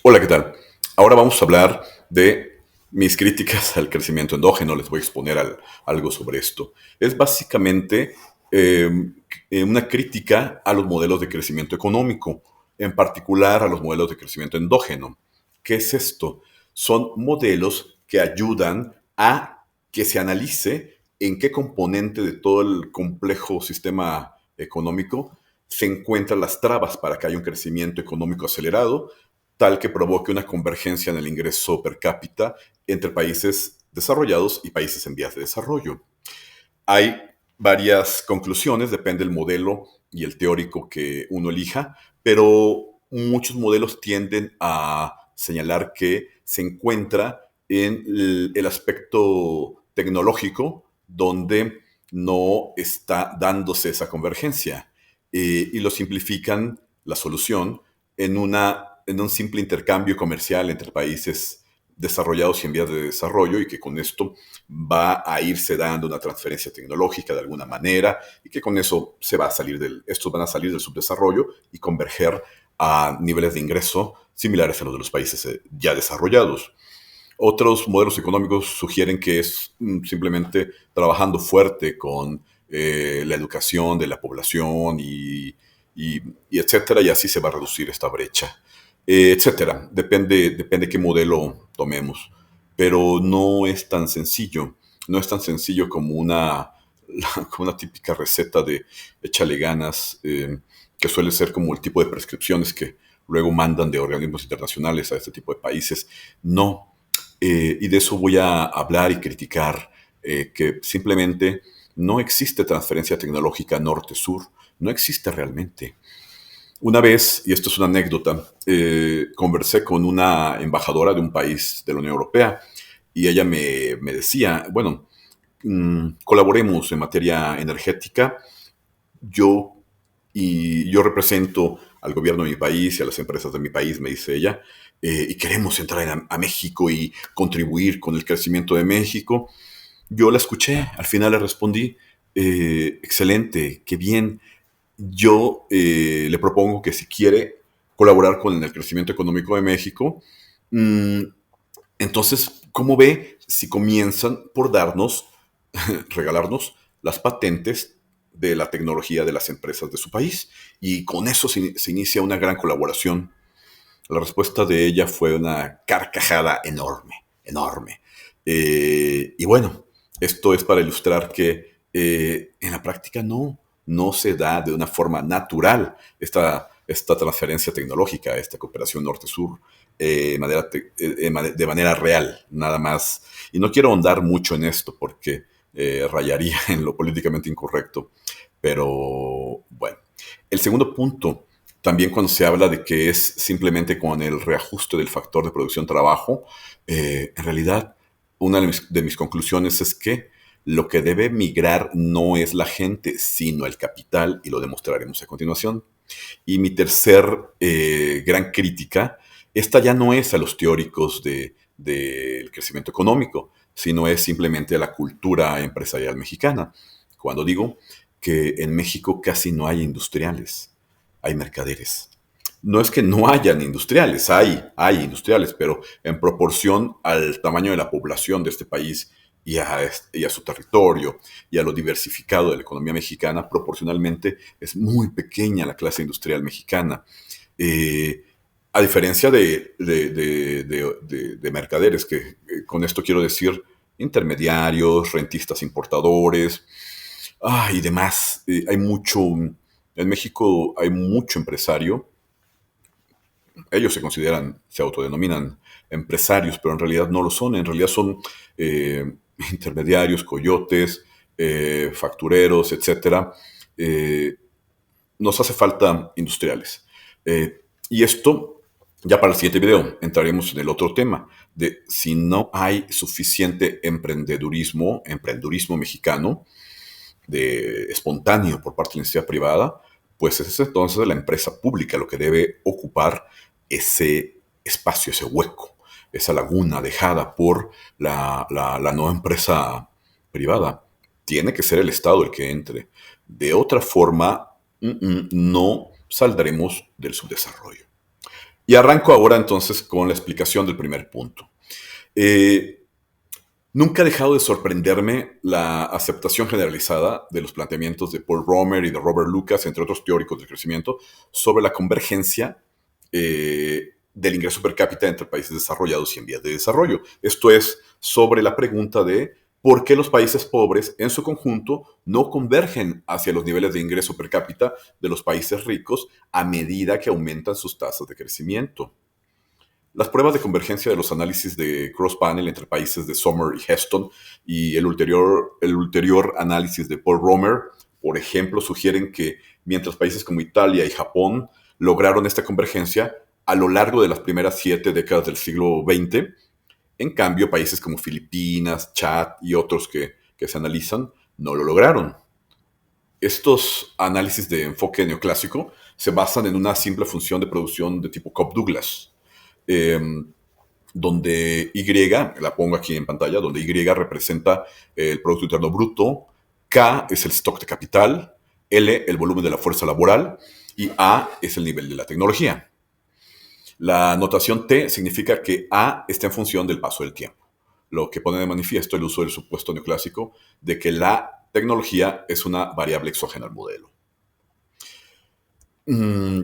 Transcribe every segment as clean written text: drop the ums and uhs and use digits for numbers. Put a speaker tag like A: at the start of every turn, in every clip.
A: Hola, ¿qué tal? Ahora vamos a hablar de mis críticas al crecimiento endógeno. Les voy a exponer algo sobre esto. Es básicamente eh, una crítica a los modelos de crecimiento económico, en particular a los modelos de crecimiento endógeno. ¿Qué es esto? Son modelos que ayudan a que se analice en qué componente de todo el complejo sistema económico se encuentran las trabas para que haya un crecimiento económico acelerado tal que provoque una convergencia en el ingreso per cápita entre países desarrollados y países en vías de desarrollo. Hay varias conclusiones, depende del modelo y el teórico que uno elija, pero muchos modelos tienden a señalar que se encuentra en el aspecto tecnológico donde no está dándose esa convergencia y lo simplifican la solución en un simple intercambio comercial entre países desarrollados y en vías de desarrollo y que con esto va a irse dando una transferencia tecnológica de alguna manera y que con eso estos van a salir del subdesarrollo y converger a niveles de ingreso similares a los de los países ya desarrollados. Otros modelos económicos sugieren que es simplemente trabajando fuerte con la educación de la población y etcétera, y así se va a reducir esta brecha, etcétera. Depende qué modelo tomemos, pero no es tan sencillo. No es tan sencillo como como una típica receta de échale ganas, que suele ser como el tipo de prescripciones que luego mandan de organismos internacionales a este tipo de países. No, y de eso voy a hablar y criticar, que simplemente no existe transferencia tecnológica norte-sur, no existe realmente. Una vez, y esto es una anécdota, conversé con una embajadora de un país de la Unión Europea y ella me decía, bueno, colaboremos en materia energética. Yo yo represento al gobierno de mi país y a las empresas de mi país, me dice ella, y queremos entrar a México y contribuir con el crecimiento de México. Yo la escuché, al final le respondí, excelente, qué bien. Yo le propongo que si quiere colaborar con el crecimiento económico de México, mm, entonces, ¿cómo ve si comienzan por regalarnos las patentes de la tecnología de las empresas de su país? Y con eso se inicia una gran colaboración. La respuesta de ella fue una carcajada enorme, enorme. Y bueno, esto es para ilustrar que en la práctica no se da de una forma natural esta transferencia tecnológica, esta cooperación norte-sur, de manera real, nada más. Y no quiero ahondar mucho en esto porque rayaría en lo políticamente incorrecto, pero bueno. El segundo punto, también cuando se habla de que es simplemente con el reajuste del factor de producción-trabajo, en realidad una de mis conclusiones es que lo que debe migrar no es la gente, sino el capital, y lo demostraremos a continuación. Y mi tercer gran crítica, esta ya no es a los teóricos del crecimiento económico, sino es simplemente a la cultura empresarial mexicana. Cuando digo que en México casi no hay industriales, hay mercaderes. No es que no hayan industriales, hay industriales, pero en proporción al tamaño de la población de este país y a su territorio y a lo diversificado de la economía mexicana, proporcionalmente es muy pequeña la clase industrial mexicana. Eh, a diferencia de mercaderes, que con esto quiero decir intermediarios, rentistas importadores, y demás. En México hay mucho empresario. Ellos se autodenominan empresarios, pero en realidad no lo son. En realidad son eh, intermediarios, coyotes, factureros, etcétera. Eh, Nos hace falta industriales. Y esto, ya para el siguiente video, entraremos en el otro tema de si no hay suficiente emprendedurismo mexicano, espontáneo por parte de la iniciativa privada, pues es entonces la empresa pública lo que debe ocupar ese espacio, ese hueco, esa laguna dejada por la nueva empresa privada. Tiene que ser el Estado el que entre. De otra forma, no saldremos del subdesarrollo. Y arranco ahora entonces con la explicación del primer punto. Eh, Nunca ha dejado de sorprenderme la aceptación generalizada de los planteamientos de Paul Romer y de Robert Lucas, entre otros teóricos del crecimiento, sobre la convergencia del ingreso per cápita entre países desarrollados y en vías de desarrollo. Esto es sobre la pregunta de por qué los países pobres en su conjunto no convergen hacia los niveles de ingreso per cápita de los países ricos a medida que aumentan sus tasas de crecimiento. Las pruebas de convergencia de los análisis de cross-panel entre países de Sommer y Heston y el ulterior análisis de Paul Romer, por ejemplo, sugieren que mientras países como Italia y Japón lograron esta convergencia a lo largo de las primeras 7 décadas del siglo XX, en cambio países como Filipinas, Chad y otros que se analizan no lo lograron. Estos análisis de enfoque neoclásico se basan en una simple función de producción de tipo Cobb-Douglas, eh, donde Y, la pongo aquí en pantalla, donde Y representa el Producto Interno Bruto, K es el stock de capital, L el volumen de la fuerza laboral y A es el nivel de la tecnología. La notación T significa que A está en función del paso del tiempo, lo que pone de manifiesto el uso del supuesto neoclásico de que la tecnología es una variable exógena al modelo. Mm,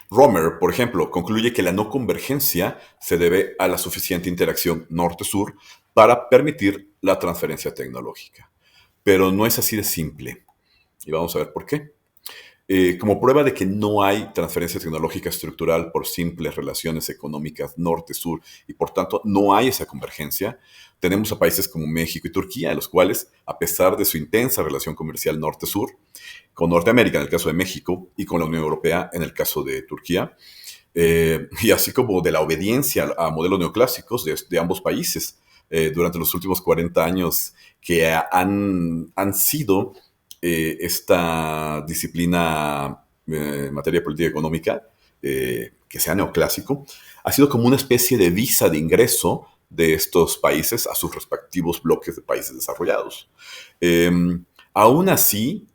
A: Romer, por ejemplo, concluye que la no convergencia se debe a la suficiente interacción norte-sur para permitir la transferencia tecnológica. Pero no es así de simple. Y vamos a ver por qué. Como prueba de que no hay transferencia tecnológica estructural por simples relaciones económicas norte-sur y por tanto no hay esa convergencia, tenemos a países como México y Turquía, los cuales, a pesar de su intensa relación comercial norte-sur, con Norteamérica en el caso de México y con la Unión Europea en el caso de Turquía, y así como de la obediencia a modelos neoclásicos de ambos países durante los últimos 40 años que han sido esta disciplina en materia de política económica, que sea neoclásico, ha sido como una especie de visa de ingreso de estos países a sus respectivos bloques de países desarrollados. Eh, aún así,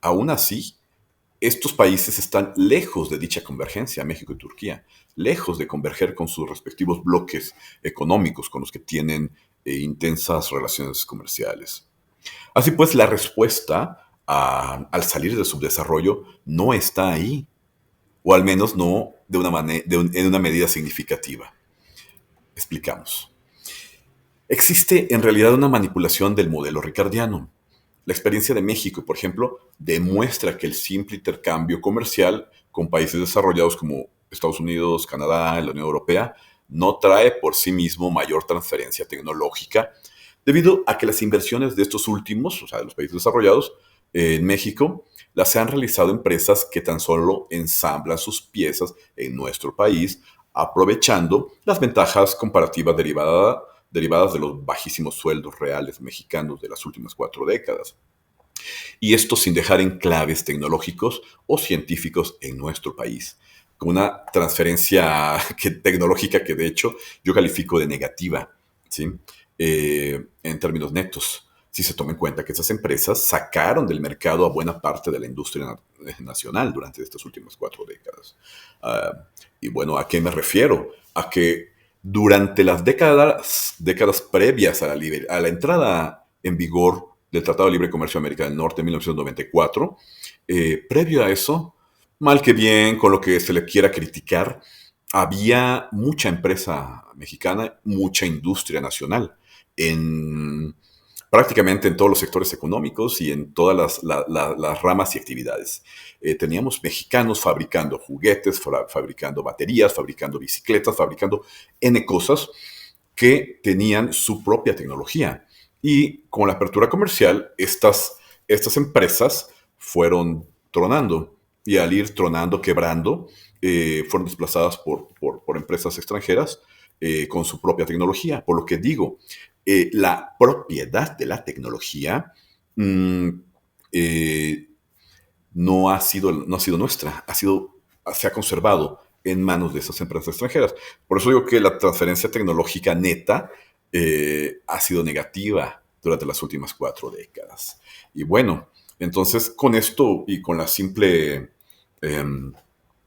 A: estos países están lejos de dicha convergencia, México y Turquía, lejos de converger con sus respectivos bloques económicos con los que tienen intensas relaciones comerciales. Así pues, la respuesta al salir del subdesarrollo no está ahí, o al menos no en una medida significativa. Explicamos. Existe en realidad una manipulación del modelo ricardiano. La experiencia de México, por ejemplo, demuestra que el simple intercambio comercial con países desarrollados como Estados Unidos, Canadá, la Unión Europea, no trae por sí mismo mayor transferencia tecnológica, debido a que las inversiones de estos últimos, o sea, de los países desarrollados, en México, las han realizado empresas que tan solo ensamblan sus piezas en nuestro país, aprovechando las ventajas comparativas derivadas de los bajísimos sueldos reales mexicanos de las últimas 4 décadas. Y esto sin dejar enclaves tecnológicos o científicos en nuestro país, con una transferencia tecnológica que de hecho yo califico de negativa, ¿sí? En términos netos, si se toma en cuenta que esas empresas sacaron del mercado a buena parte de la industria nacional durante estas últimas 4 décadas. Y bueno, ¿a qué me refiero? A que durante las décadas previas a la entrada en vigor del Tratado de Libre Comercio de América del Norte en 1994, previo a eso, mal que bien, con lo que se le quiera criticar, había mucha empresa mexicana, mucha industria nacional en prácticamente en todos los sectores económicos y en todas las ramas y actividades. Teníamos mexicanos fabricando juguetes, fabricando baterías, fabricando bicicletas, fabricando N cosas que tenían su propia tecnología. Y con la apertura comercial, estas empresas fueron tronando. Y al ir tronando, quebrando, fueron desplazadas por empresas extranjeras con su propia tecnología. Por lo que digo, la propiedad de la tecnología mm, eh, no ha sido nuestra, se ha conservado en manos de esas empresas extranjeras. Por eso digo que la transferencia tecnológica neta ha sido negativa durante las últimas 4 décadas. Y bueno, entonces con esto y con la simple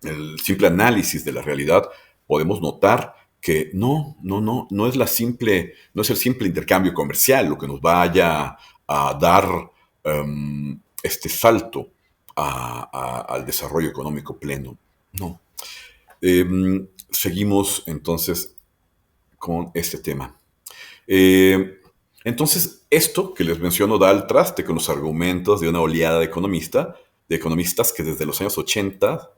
A: el simple análisis de la realidad, podemos notar que no es no es el simple intercambio comercial lo que nos vaya a dar este salto al desarrollo económico pleno. No. Seguimos entonces con este tema. Eh, entonces, esto que les menciono da al traste con los argumentos de una oleada de economistas que desde los años 80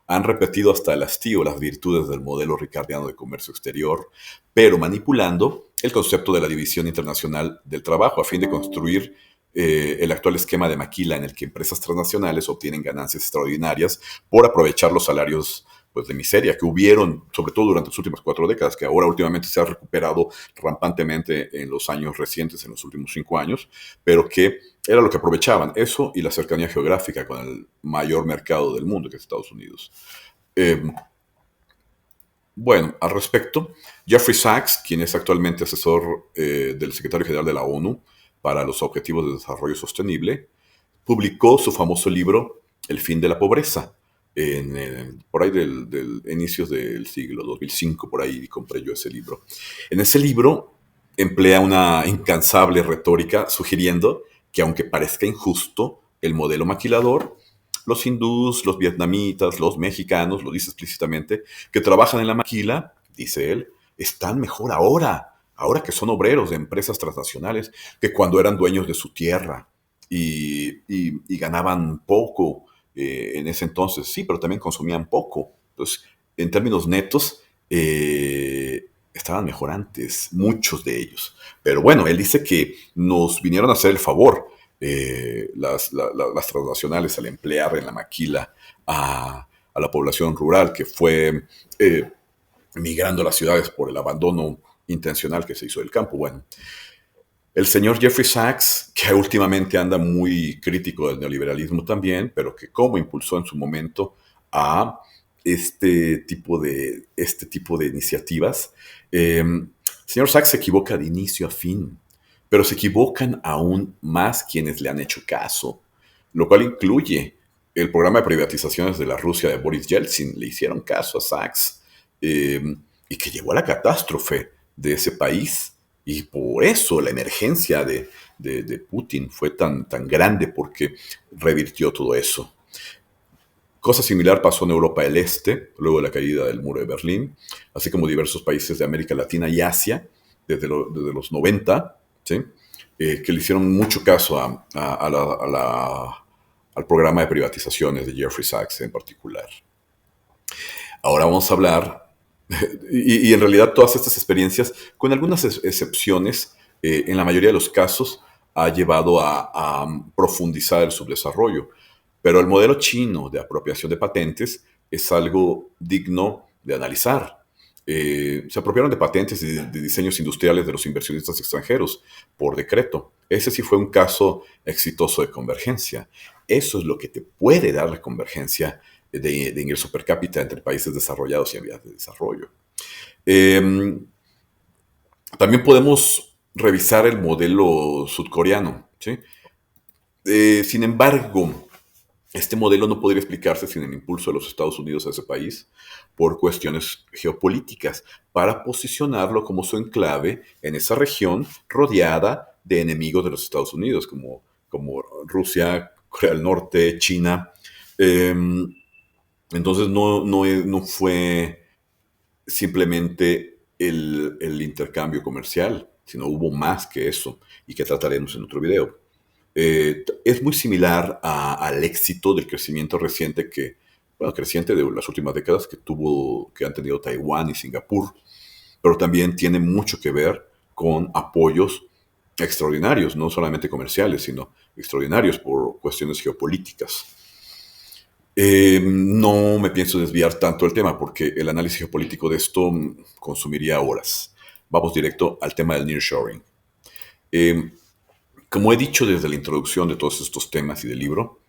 A: han repetido hasta el hastío las virtudes del modelo ricardiano de comercio exterior, pero manipulando el concepto de la división internacional del trabajo a fin de construir el actual esquema de maquila en el que empresas transnacionales obtienen ganancias extraordinarias por aprovechar los salarios pues, de miseria que hubieron, sobre todo durante las últimas 4 décadas, que ahora últimamente se ha recuperado rampantemente en los años recientes, en los últimos 5 años, pero que era lo que aprovechaban, eso y la cercanía geográfica con el mayor mercado del mundo, que es Estados Unidos. Eh, bueno, al respecto, Jeffrey Sachs, quien es actualmente asesor del secretario general de la ONU para los Objetivos de Desarrollo Sostenible, publicó su famoso libro El fin de la pobreza, por ahí del inicios del siglo 2005, por ahí compré yo ese libro. En ese libro emplea una incansable retórica sugiriendo que aunque parezca injusto el modelo maquilador, los hindús, los vietnamitas, los mexicanos, lo dice explícitamente, que trabajan en la maquila, dice él, están mejor ahora que son obreros de empresas transnacionales, que cuando eran dueños de su tierra y ganaban poco en ese entonces, sí, pero también consumían poco. Entonces, en términos netos, estaban mejor antes, muchos de ellos. Pero bueno, él dice que nos vinieron a hacer el favor las transnacionales al emplear en la maquila a la población rural que fue migrando a las ciudades por el abandono intencional que se hizo del campo. Bueno, el señor Jeffrey Sachs, que últimamente anda muy crítico del neoliberalismo también, pero que como impulsó en su momento a este tipo de iniciativas, el señor Sachs se equivoca de inicio a fin, pero se equivocan aún más quienes le han hecho caso, lo cual incluye el programa de privatizaciones de la Rusia de Boris Yeltsin. Le hicieron caso a Sachs eh, y que llevó a la catástrofe de ese país. Y por eso la emergencia de Putin fue tan grande, porque revirtió todo eso. Cosa similar pasó en Europa del Este, luego de la caída del muro de Berlín, así como diversos países de América Latina y Asia, desde los 90, ¿sí? Que le hicieron mucho caso al programa de privatizaciones de Jeffrey Sachs en particular. Ahora vamos a hablar, y en realidad todas estas experiencias, con algunas excepciones, en la mayoría de los casos, ha llevado a profundizar el subdesarrollo. Pero el modelo chino de apropiación de patentes es algo digno de analizar. Se apropiaron de patentes y de diseños industriales de los inversionistas extranjeros por decreto. Ese sí fue un caso exitoso de convergencia. Eso es lo que te puede dar la convergencia de ingreso per cápita entre países desarrollados y en vías de desarrollo. Eh, También podemos revisar el modelo sudcoreano, ¿sí? Sin embargo, este modelo no podría explicarse sin el impulso de los Estados Unidos a ese país por cuestiones geopolíticas, para posicionarlo como su enclave en esa región rodeada de enemigos de los Estados Unidos, como Rusia, Corea del Norte, China. Eh, entonces no fue simplemente el intercambio comercial, sino hubo más que eso y que trataremos en otro video. Es muy similar al éxito del crecimiento reciente creciente de las últimas décadas que han tenido Taiwán y Singapur, pero también tiene mucho que ver con apoyos extraordinarios, no solamente comerciales, sino extraordinarios por cuestiones geopolíticas. No me pienso desviar tanto del tema porque el análisis geopolítico de esto consumiría horas. Vamos directo al tema del nearshoring. Eh, Como he dicho desde la introducción de todos estos temas y del libro,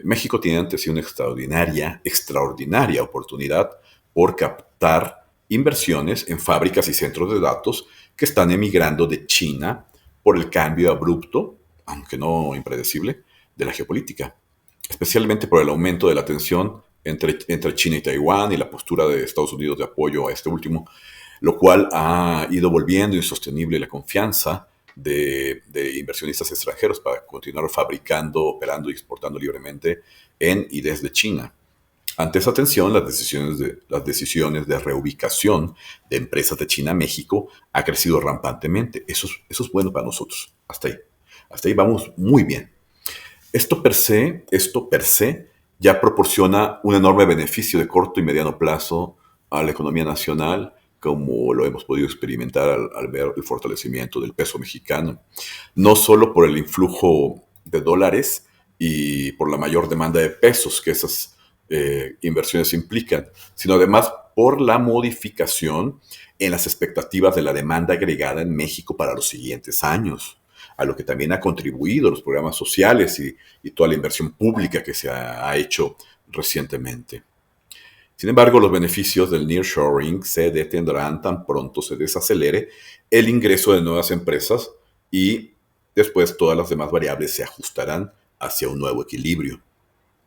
A: México tiene ante sí una extraordinaria oportunidad por captar inversiones en fábricas y centros de datos que están emigrando de China por el cambio abrupto, aunque no impredecible, de la geopolítica, especialmente por el aumento de la tensión entre China y Taiwán y la postura de Estados Unidos de apoyo a este último, lo cual ha ido volviendo insostenible la confianza de inversionistas extranjeros para continuar fabricando, operando y exportando libremente en y desde China. Ante esa tensión, las decisiones de reubicación de empresas de China a México ha crecido rampantemente. Eso es bueno para nosotros. Hasta ahí vamos muy bien. Esto per se ya proporciona un enorme beneficio de corto y mediano plazo a la economía nacional, como lo hemos podido experimentar al ver el fortalecimiento del peso mexicano, no solo por el influjo de dólares y por la mayor demanda de pesos que esas inversiones implican, sino además por la modificación en las expectativas de la demanda agregada en México para los siguientes años, a lo que también ha contribuido los programas sociales y toda la inversión pública que se ha hecho recientemente. Sin embargo, los beneficios del nearshoring se detendrán tan pronto se desacelere el ingreso de nuevas empresas y después todas las demás variables se ajustarán hacia un nuevo equilibrio,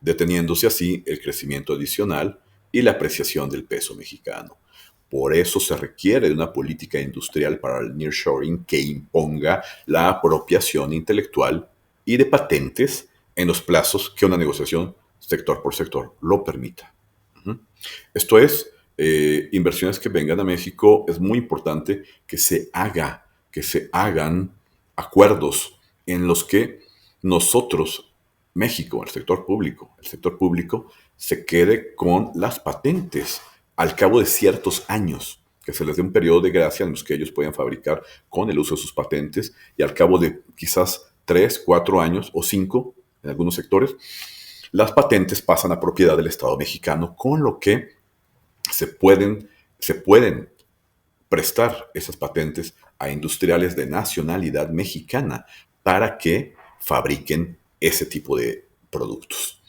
A: deteniéndose así el crecimiento adicional y la apreciación del peso mexicano. Por eso se requiere de una política industrial para el nearshoring que imponga la apropiación intelectual y de patentes en los plazos que una negociación sector por sector lo permita. Esto es, inversiones que vengan a México, es muy importante que se hagan acuerdos en los que nosotros, México, el sector público se quede con las patentes al cabo de ciertos años, que se les dé un periodo de gracia en los que ellos puedan fabricar con el uso de sus patentes y al cabo de quizás 3, 4 años o 5 en algunos sectores, las patentes pasan a propiedad del Estado mexicano, con lo que se pueden prestar esas patentes a industriales de nacionalidad mexicana para que fabriquen ese tipo de productos.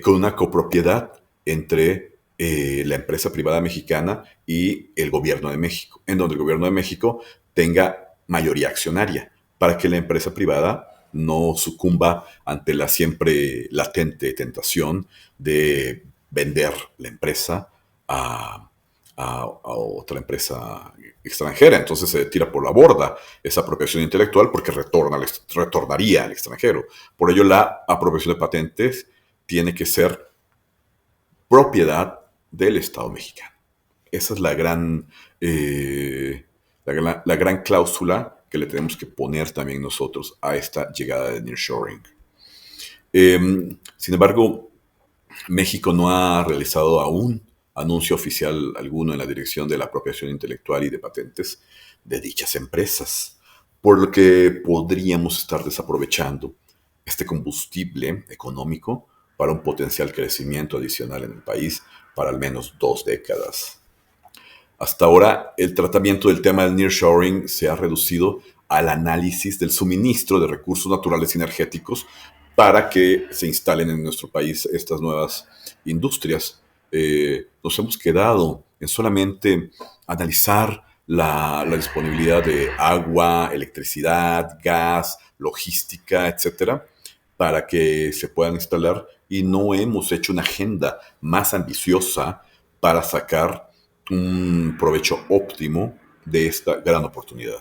A: Con una copropiedad entre la empresa privada mexicana y el gobierno de México, en donde el gobierno de México tenga mayoría accionaria, para que la empresa privada no sucumba ante la siempre latente tentación de vender la empresa a, a otra empresa extranjera. Entonces se tira por la borda esa apropiación intelectual porque retornaría al extranjero. Por ello, la apropiación de patentes tiene que ser propiedad del Estado mexicano. Esa es la gran cláusula que le tenemos que poner también nosotros a esta llegada de nearshoring. Sin embargo, México no ha realizado aún anuncio oficial alguno en la dirección de la apropiación intelectual y de patentes de dichas empresas, por lo que podríamos estar desaprovechando este combustible económico para un potencial crecimiento adicional en el país para al menos 2 décadas. Hasta ahora, el tratamiento del tema del nearshoring se ha reducido al análisis del suministro de recursos naturales y energéticos para que se instalen en nuestro país estas nuevas industrias. Nos hemos quedado en solamente analizar la disponibilidad de agua, electricidad, gas, logística, etcétera, para que se puedan instalar, y no hemos hecho una agenda más ambiciosa para sacar un provecho óptimo de esta gran oportunidad.